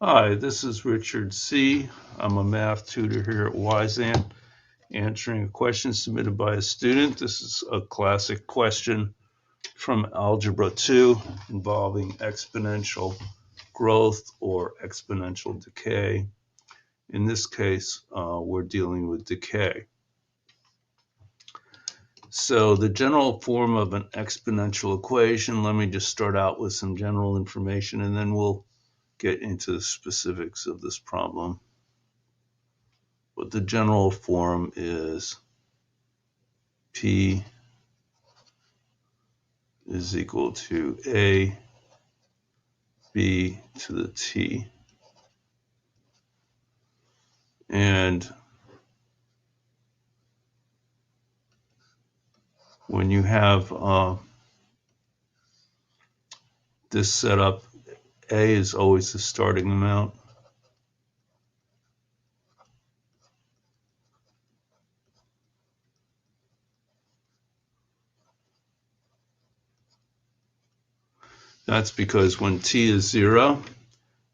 Hi, this is Richard C. I'm a math tutor here at Wyzant, answering a question submitted by a student. This is a classic question from Algebra 2 involving exponential growth or exponential decay. In this case, we're dealing with decay. So the general form of an exponential equation, let me just start out with some general information and then we'll get into the specifics of this problem. But the general form is P is equal to A, B to the T. And when you have this setup, A is always the starting amount. That's because when T is 0,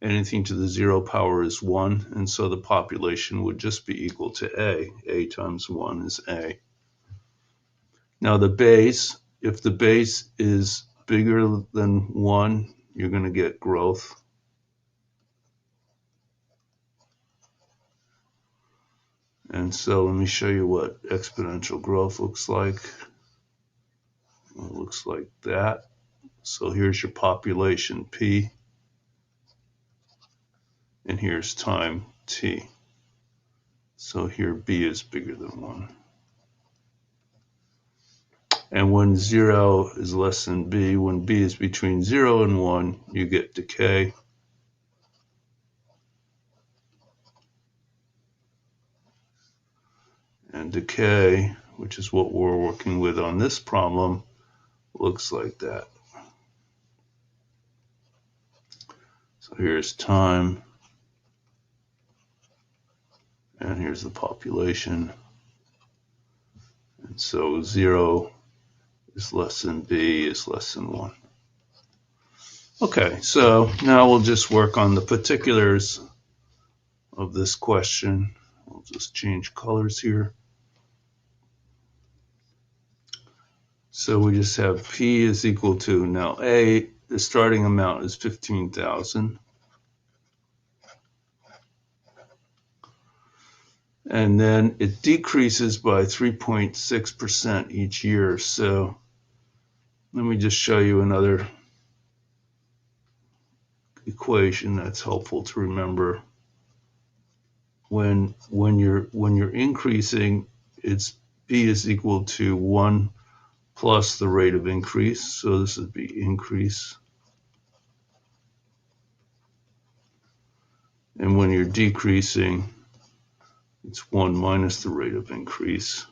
anything to the 0 power is 1, and so the population would just be equal to A. A times 1 is A. Now the base, if the base is bigger than 1, you're going to get growth. And so let me show you what exponential growth looks like. It looks like that. So here's your population P, and here's time T. So here B is bigger than 1. And when 0 is less than B, when B is between 0 and 1, you get decay. And decay, which is what we're working with on this problem, looks like that. So here's time, and here's the population. And so 0 is less than B is less than 1. Okay, so now we'll just work on the particulars of this question. I'll just change colors here. So we just have P is equal to, now A, the starting amount is 15,000. And then it decreases by 3.6% each year. So let me just show you another equation that's helpful to remember. When you're increasing, it's B is equal to 1 plus the rate of increase. So this would be increase. And when you're decreasing, it's 1 minus the rate of increase,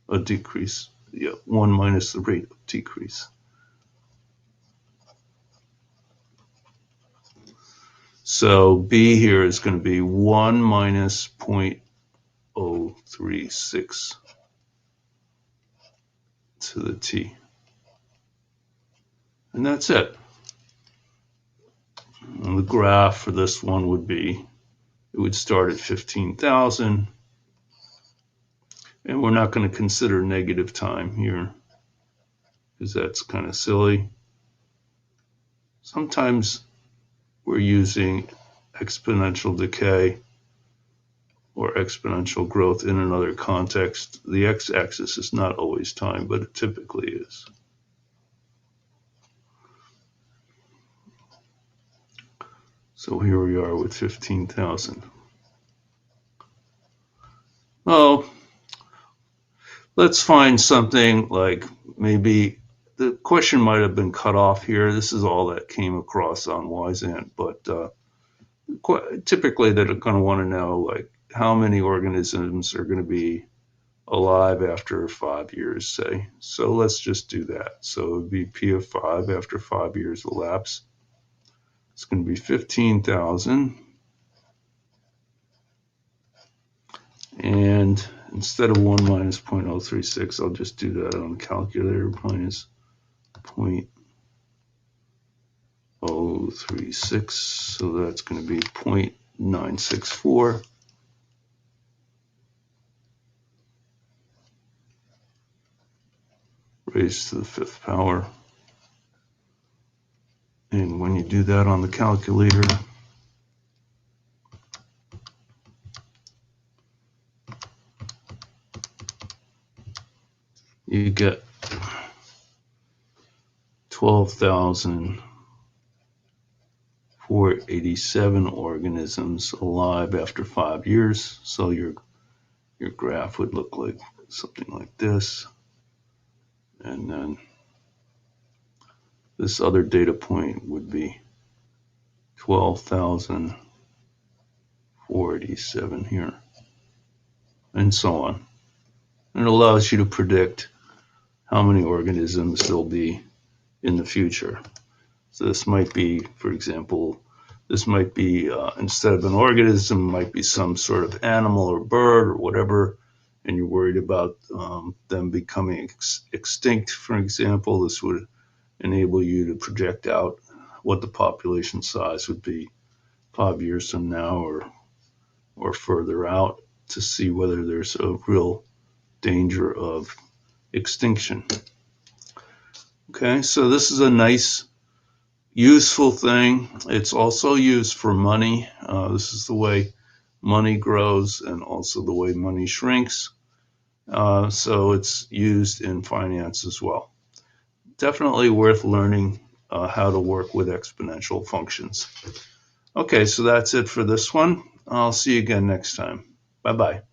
a decrease. Yeah, 1 minus the rate of decrease. So B here is going to be 1 minus 0.036 to the T. And that's it. And the graph for this one would be, it would start at 15,000. And we're not going to consider negative time here because that's kind of silly. Sometimes we're using exponential decay or exponential growth in another context. The x-axis is not always time, but it typically is. So here we are with 15,000. Oh, let's find something like maybe the question might have been cut off here. This is all that came across on Wyzant, but typically they're going to want to know like how many organisms are going to be alive after 5 years, say. So let's just do that. So it would be P of 5 after 5 years elapse. It's going to be 15,000. And instead of 1 minus 0.036, I'll just do that on the calculator. Minus 0.036, so that's going to be 0.964. Raised to the 5th power. And when you do that on the calculator, you get 12,487 organisms alive after 5 years. So your graph would look like something like this. And then this other data point would be 12,487 here, and so on. And it allows you to predict how many organisms there'll be in the future. So this might be, for example, this might be instead of an organism, might be some sort of animal or bird or whatever, and you're worried about them becoming extinct, for example. This would enable you to project out what the population size would be 5 years from now or further out to see whether there's a real danger of extinction. Okay, so this is a nice, useful thing. It's also used for money. This is the way money grows and also the way money shrinks. So it's used in finance as well. Definitely worth learning how to work with exponential functions. Okay, so that's it for this one. I'll see you again next time. Bye-bye.